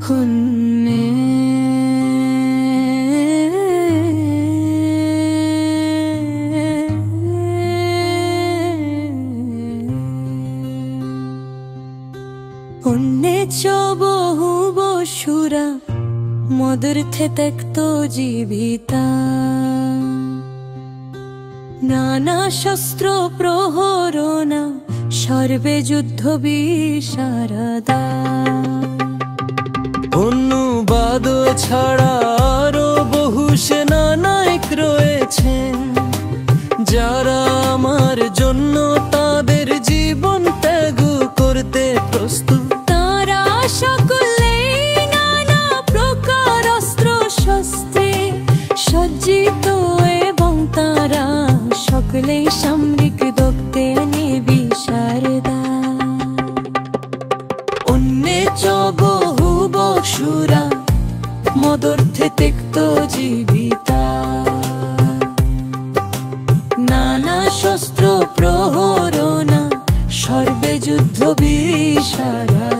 kunne बहु बसुरा मदर्थे त्यक्तो जीविता नाना शस्त्र प्रहरना सर्वे युद्ध विशारदा অনুবাদ ছাড়া আরো বহু সেনানায়ক রয়েছেন যারা আমার জন্য তাদের জীবন ত্যাগ করতে প্রস্তুত। তারা সকলেই নানা প্রকার অস্ত্র শস্ত্রে সজ্জিত এবং তারা সকলেই সামরিক দপ্তে নিবিশারদা। অন্যে বহু বসুরা মদর্থে त्यক্ত জীবিতা নানা শস্ত্র প্রহরনা সর্বে যুদ্ধ বিশারদা।